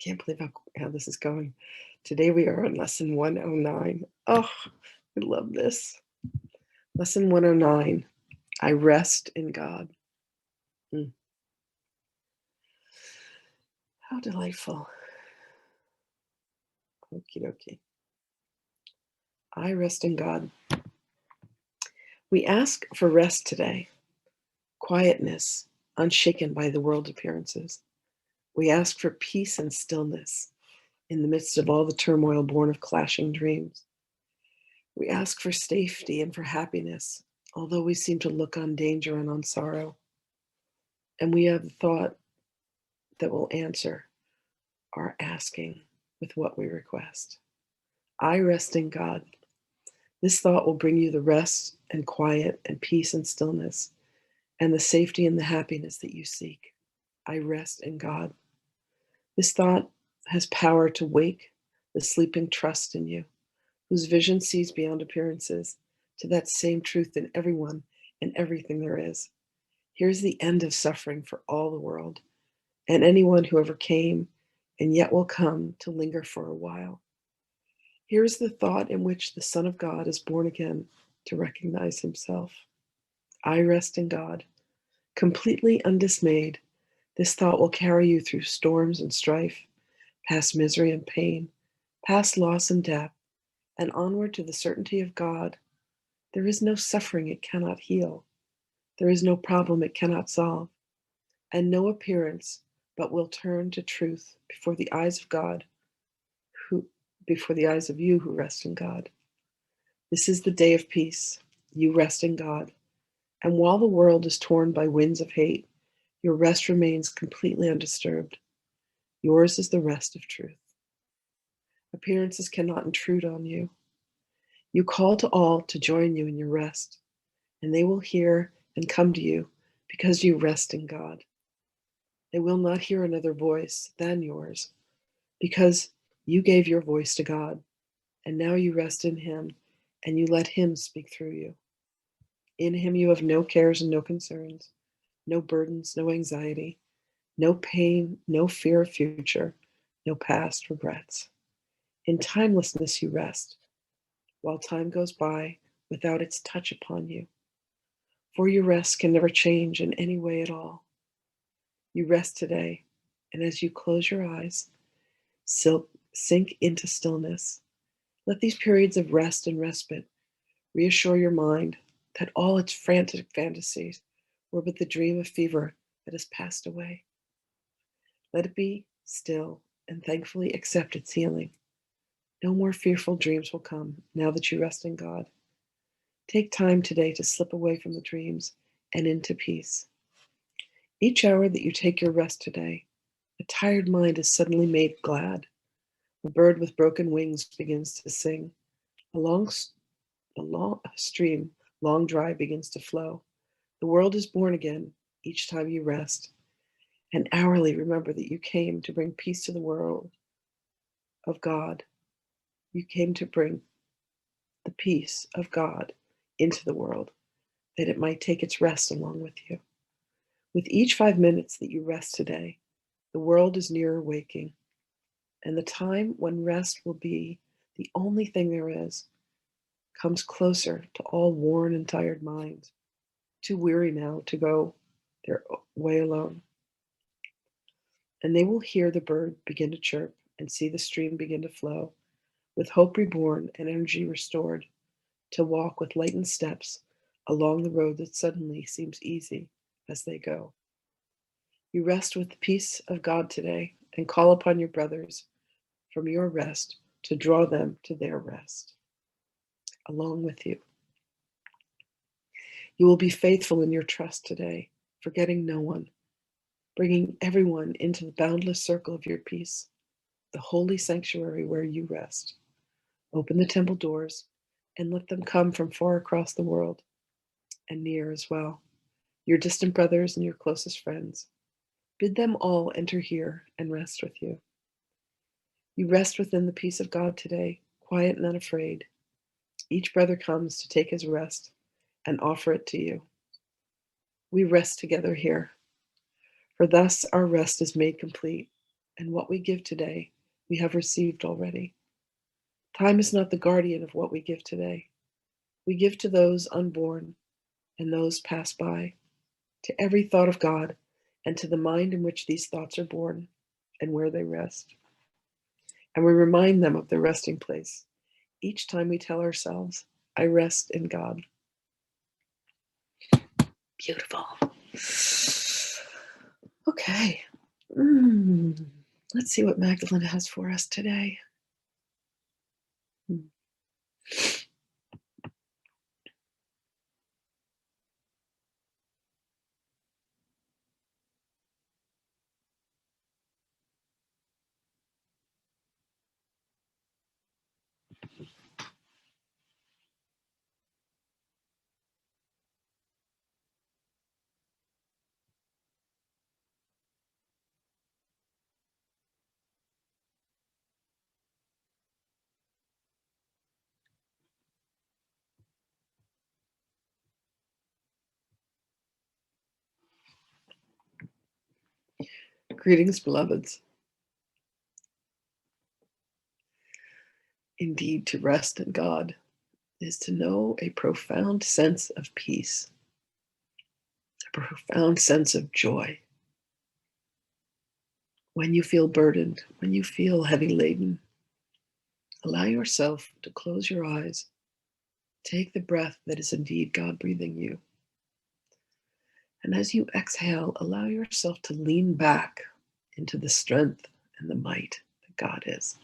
Can't believe how this is going. Today we are on lesson 109. Oh, I love this. Lesson 109. I rest in God. How delightful. Okie dokie. I rest in God. We ask for rest today, quietness, unshaken by the world's appearances. We ask for peace and stillness in the midst of all the turmoil born of clashing dreams. We ask for safety and for happiness, although we seem to look on danger and on sorrow. And we have the thought that will answer our asking with what we request. I rest in God. This thought will bring you the rest and quiet and peace and stillness and the safety and the happiness that you seek. I rest in God. This thought has power to wake the sleeping trust in you, whose vision sees beyond appearances, to that same truth in everyone and everything there is. Here's the end of suffering for all the world, and anyone who ever came and yet will come to linger for a while. Here's the thought in which the Son of God is born again to recognize himself. I rest in God. Completely undismayed, this thought will carry you through storms and strife, past misery and pain, past loss and death, and onward to the certainty of God. There is no suffering it cannot heal. There is no problem it cannot solve, and no appearance but will turn to truth before the eyes of God, before the eyes of you who rest in God. This is the day of peace. You rest in God. And while the world is torn by winds of hate, your rest remains completely undisturbed. Yours is the rest of truth. Appearances cannot intrude on you. You call to all to join you in your rest, and they will hear and come to you because you rest in God. They will not hear another voice than yours because you gave your voice to God, and now you rest in him and you let him speak through you. In him you have no cares and no concerns, no burdens, no anxiety, no pain, no fear of future, no past regrets. In timelessness you rest, while time goes by without its touch upon you. For your rest can never change in any way at all. You rest today, and as you close your eyes, sink into stillness. Let these periods of rest and respite reassure your mind that all its frantic fantasies were but the dream of fever that has passed away. Let it be still and thankfully accept its healing. No more fearful dreams will come now that you rest in God. Take time today to slip away from the dreams and into peace. Each hour that you take your rest today, a tired mind is suddenly made glad. A bird with broken wings begins to sing. A stream, long dry, begins to flow. The world is born again each time you rest. And hourly remember that you came to bring peace to the world of God. You came to bring the peace of God into the world, that it might take its rest along with you. With each 5 minutes that you rest today, the world is nearer waking, and the time when rest will be the only thing there is comes closer to all worn and tired minds, too weary now to go their way alone. And they will hear the bird begin to chirp and see the stream begin to flow, with hope reborn and energy restored, to walk with lightened steps along the road that suddenly seems easy as they go. You rest with the peace of God today and call upon your brothers from your rest to draw them to their rest along with you. You will be faithful in your trust today, forgetting no one, bringing everyone into the boundless circle of your peace, the holy sanctuary where you rest. Open the temple doors and let them come from far across the world and near as well, your distant brothers and your closest friends. Bid them all enter here and rest with you. You rest within the peace of God today, quiet and unafraid. Each brother comes to take his rest and offer it to you. We rest together here, for thus our rest is made complete. And what we give today, we have received already. Time is not the guardian of what we give today. We give to those unborn and those pass by, to every thought of God, and to the mind in which these thoughts are born and where they rest. And we remind them of their resting place each time we tell ourselves, I rest in God. Beautiful. Okay. Let's see what Magdalene has for us today. Greetings, beloveds. Indeed, to rest in God is to know a profound sense of peace, a profound sense of joy. When you feel burdened, when you feel heavy laden, allow yourself to close your eyes. Take the breath that is indeed God breathing you. And as you exhale, allow yourself to lean back into the strength and the might that God is.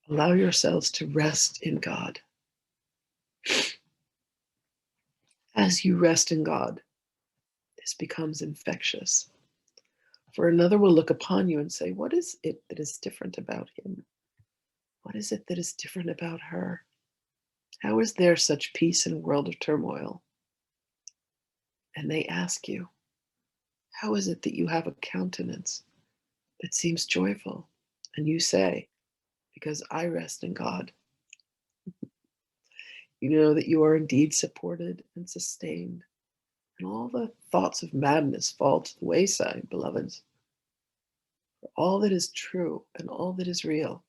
Allow yourselves to rest in God. As you rest in God, this becomes infectious. For another will look upon you and say, what is it that is different about him? What is it that is different about her? How is there such peace in a world of turmoil? And they ask you, how is it that you have a countenance that seems joyful? And you say, because I rest in God. You know that you are indeed supported and sustained, and all the thoughts of madness fall to the wayside, beloveds. For all that is true and all that is real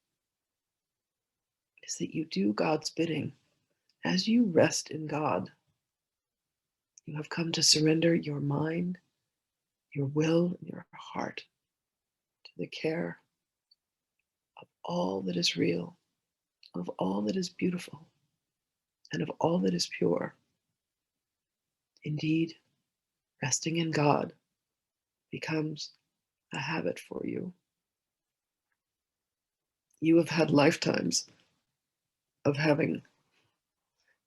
is that you do God's bidding. As you rest in God, you have come to surrender your mind, your will, and your heart to the care of all that is real, of all that is beautiful, and of all that is pure. Indeed, resting in God becomes a habit for you. You have had lifetimes of having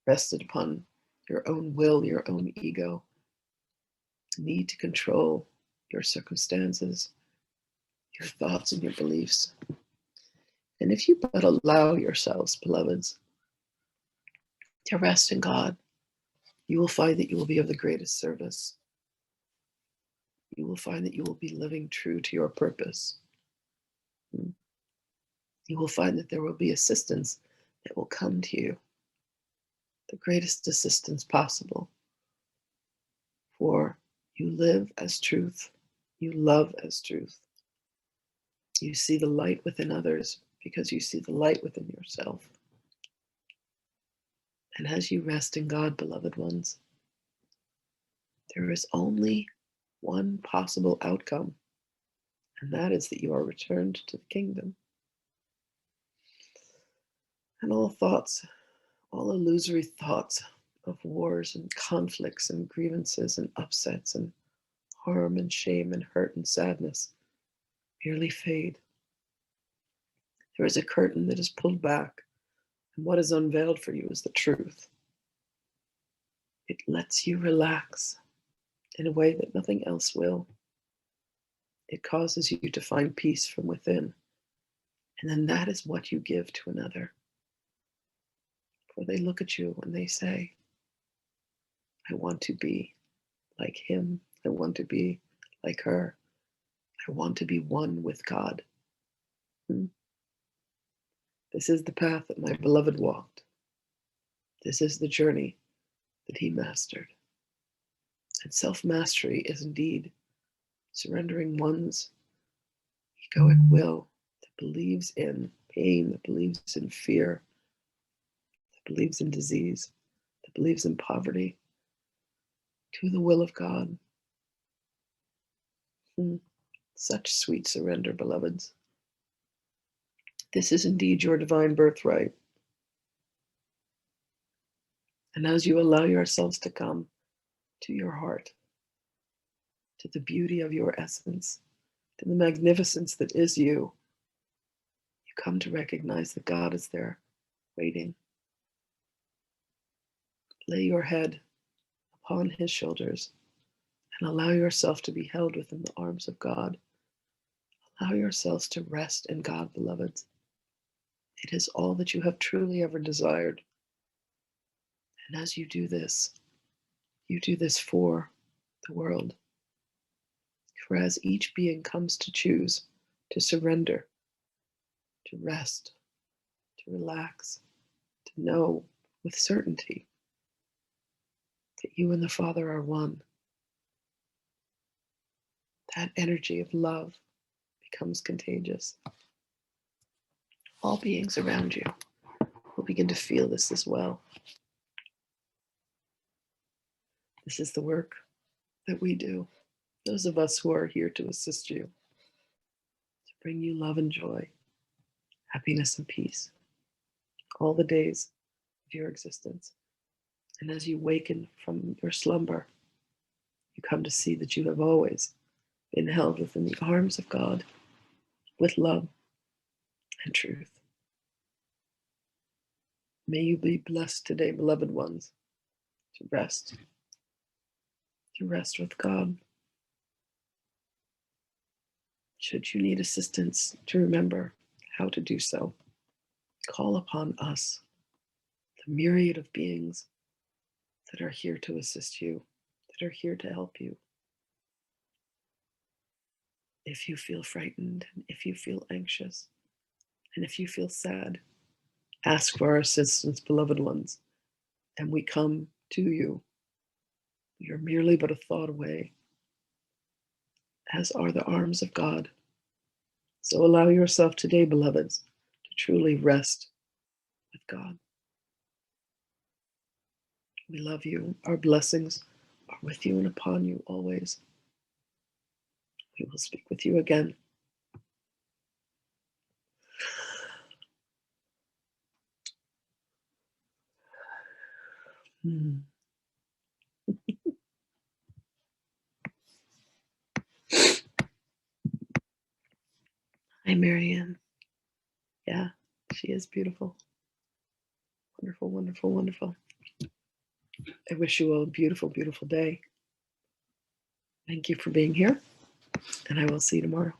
rested upon your own will, your own ego, need to control your circumstances, your thoughts, and your beliefs. And if you but allow yourselves, beloveds, to rest in God, you will find that you will be of the greatest service. You will find that you will be living true to your purpose. You will find that there will be assistance that will come to you, the greatest assistance possible. For you live as truth, you love as truth. You see the light within others because you see the light within yourself. And as you rest in God, beloved ones, there is only one possible outcome, and that is that you are returned to the kingdom. And all thoughts, all illusory thoughts of wars and conflicts and grievances and upsets and harm and shame and hurt and sadness merely fade. There is a curtain that is pulled back, and what is unveiled for you is the truth. It lets you relax in a way that nothing else will. It causes you to find peace from within. And then that is what you give to another. For they look at you and they say, I want to be like him. I want to be like her. I want to be one with God. This is the path that my beloved walked. This is the journey that he mastered. And self-mastery is indeed surrendering one's egoic will that believes in pain, that believes in fear, that believes in disease, that believes in poverty, to the will of God. Such sweet surrender, beloveds. This is indeed your divine birthright. And as you allow yourselves to come to your heart, to the beauty of your essence, to the magnificence that is you, you come to recognize that God is there waiting. Lay your head upon his shoulders and allow yourself to be held within the arms of God. Allow yourselves to rest in God, beloveds. It is all that you have truly ever desired. And as you do this for the world. For as each being comes to choose, to surrender, to rest, to relax, to know with certainty that you and the Father are one, that energy of love becomes contagious. All beings around you will begin to feel this as well. This is the work that we do, those of us who are here to assist you, to bring you love and joy, happiness and peace, all the days of your existence. And as you waken from your slumber, you come to see that you have always been held within the arms of God with love and truth. May you be blessed today, beloved ones, to rest with God. Should you need assistance to remember how to do so, call upon us, the myriad of beings that are here to assist you, that are here to help you. If you feel frightened, and if you feel anxious, and if you feel sad, ask for our assistance, beloved ones, and we come to you. We are merely but a thought away, as are the arms of God. So allow yourself today, beloveds, to truly rest with God. We love you. Our blessings are with you and upon you always. We will speak with you again. Hi, Marianne. Yeah, she is beautiful. Wonderful, wonderful, wonderful. I wish you all a beautiful, beautiful day. Thank you for being here, and I will see you tomorrow.